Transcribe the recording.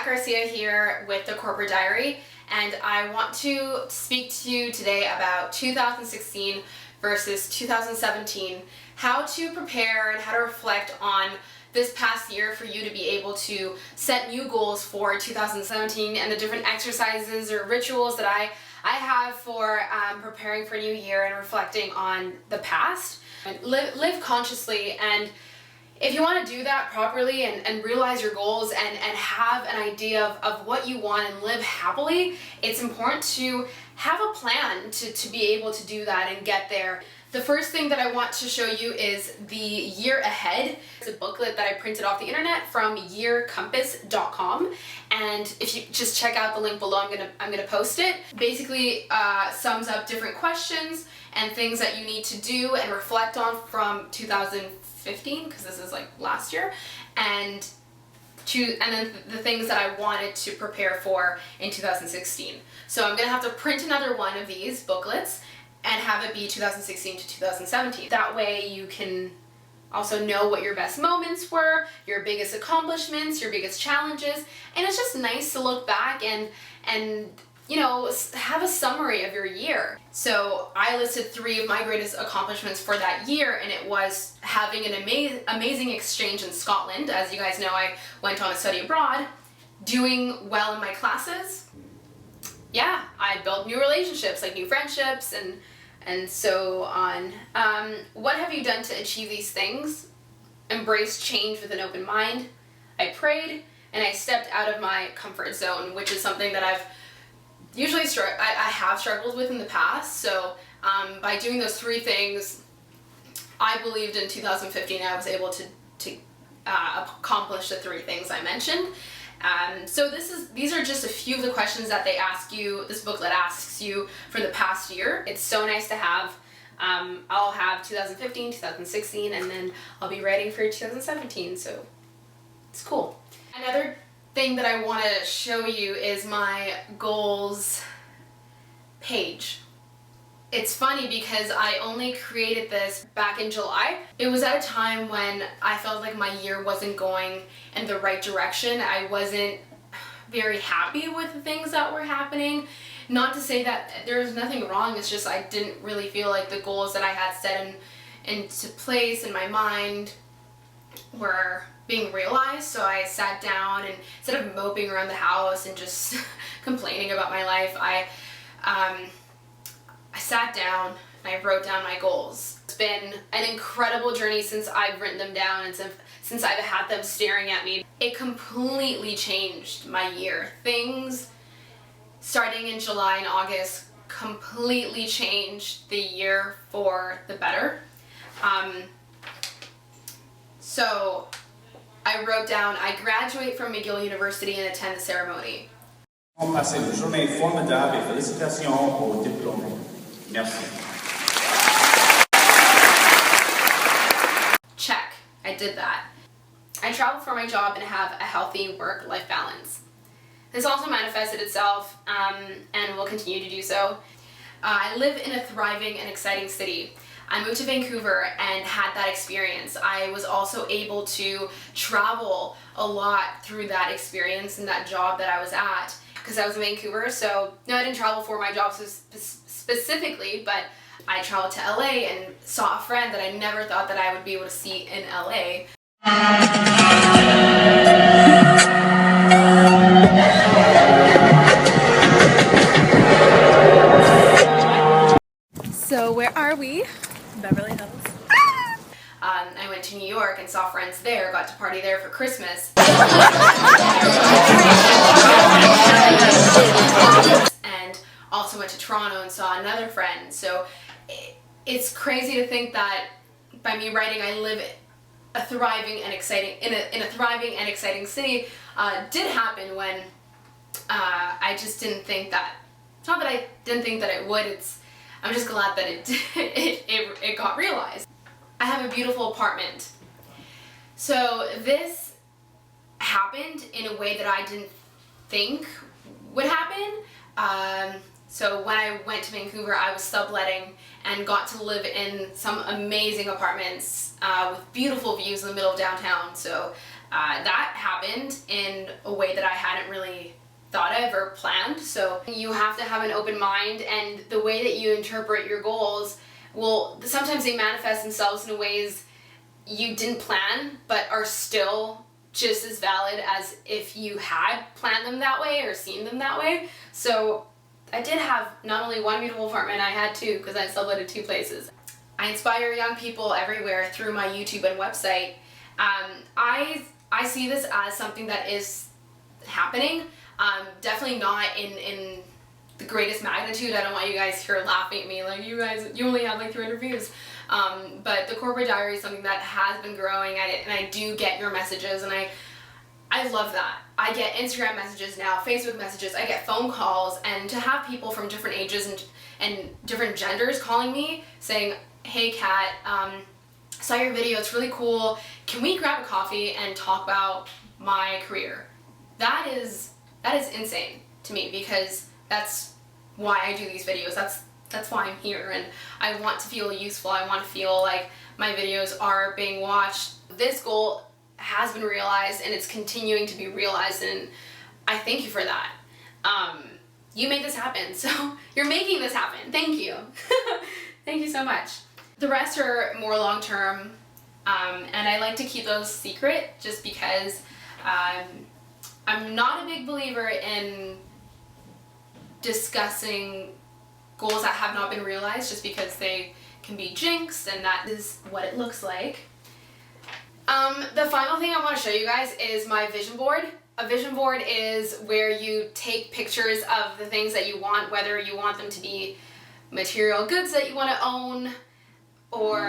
Garcia here with the Corporate Diary, and I want to speak to you today about 2016 versus 2017, how to prepare and how to reflect on this past year for you to be able to set new goals for 2017 and the different exercises or rituals that I have for preparing for a new year and reflecting on the past. Live consciously, and if you want to do that properly and realize your goals and have an idea of what you want and live happily, it's important to have a plan to be able to do that and get there. The first thing that I want to show you is the year ahead. It's a booklet that I printed off the internet from yearcompass.com, and if you just check out the link below, I'm gonna post it. Basically sums up different questions and things that you need to do and reflect on from 2015, because this is like last year, and then the things that I wanted to prepare for in 2016. So I'm gonna have to print another one of these booklets and have it be 2016 to 2017. That way you can also know what your best moments were, your biggest accomplishments, your biggest challenges, and it's just nice to look back and you know, have a summary of your year. So I listed 3 of my greatest accomplishments for that year, and it was having an amazing exchange in Scotland. As you guys know, I went on a study abroad, doing well in my classes. Yeah, I built new relationships, like new friendships and so on. What have you done to achieve these things? Embrace change with an open mind. I prayed, and I stepped out of my comfort zone, which is something that I've usually I have struggled with in the past. So by doing those 3 things, I believed in 2015 I was able to accomplish the 3 things I mentioned. So these are just a few of the questions that they ask you, this booklet asks you for the past year. It's so nice to have. I'll have 2015, 2016, and then I'll be writing for 2017, so it's cool. Another thing that I want to show you is my goals page. It's funny because I only created this back in July. It was at a time when I felt like my year wasn't going in the right direction. I wasn't very happy with the things that were happening. Not to say that there was nothing wrong, it's just I didn't really feel like the goals that I had set into place in my mind were being realized. So I sat down, and instead of moping around the house and just complaining about my life, I sat down and I wrote down my goals. It's been an incredible journey since I've written them down and since I've had them staring at me. It completely changed my year. Things starting in July and August completely changed the year for the better. So I wrote down, I graduate from McGill University and attend the ceremony. Passez une journée formidable et félicitations aux diplômés. Merci. Check, I did that. I travel for my job and have a healthy work-life balance. This also manifested itself and will continue to do so. I live in a thriving and exciting city. I moved to Vancouver and had that experience. I was also able to travel a lot through that experience and that job that I was at, because I was in Vancouver. So no, I didn't travel for my job specifically, but I traveled to LA and saw a friend that I never thought that I would be able to see in LA. So where are we? Beverly Hills. I went to New York and saw friends there, got to party there for Christmas. And also went to Toronto and saw another friend. So it's crazy to think that by me writing, I live a thriving and exciting in a thriving and exciting city. Did happen when I just didn't think that. It's not that I didn't think that it would. I'm just glad that it got realized. I have a beautiful apartment. So this happened in a way that I didn't think would happen. So when I went to Vancouver, I was subletting and got to live in some amazing apartments with beautiful views in the middle of downtown. So that happened in a way that I hadn't really thought of or planned. So you have to have an open mind, and the way that you interpret your goals will sometimes they manifest themselves in ways you didn't plan but are still just as valid as if you had planned them that way or seen them that way. So I did have not only one beautiful apartment, I had two because I subletted two places. I inspire young people everywhere through my YouTube and website. I see this as something that is happening. Definitely not in the greatest magnitude. I don't want you guys here laughing at me like you only have like 300 views. But the corporate diary is something that has been growing, and I do get your messages, and I love that. I get Instagram messages now, Facebook messages, I get phone calls, and to have people from different ages and different genders calling me saying, hey Kat, saw your video, it's really cool, can we grab a coffee and talk about my career? That is insane to me, because that's why I do these videos. That's why I'm here, and I want to feel useful. I want to feel like my videos are being watched. This goal has been realized, and it's continuing to be realized, and I thank you for that. You made this happen, so you're making this happen. Thank you. Thank you so much. The rest are more long-term, and I like to keep those secret just because I'm not a big believer in discussing goals that have not been realized just because they can be jinxed, and that is what it looks like. The final thing I want to show you guys is my vision board. A vision board is where you take pictures of the things that you want, whether you want them to be material goods that you want to own or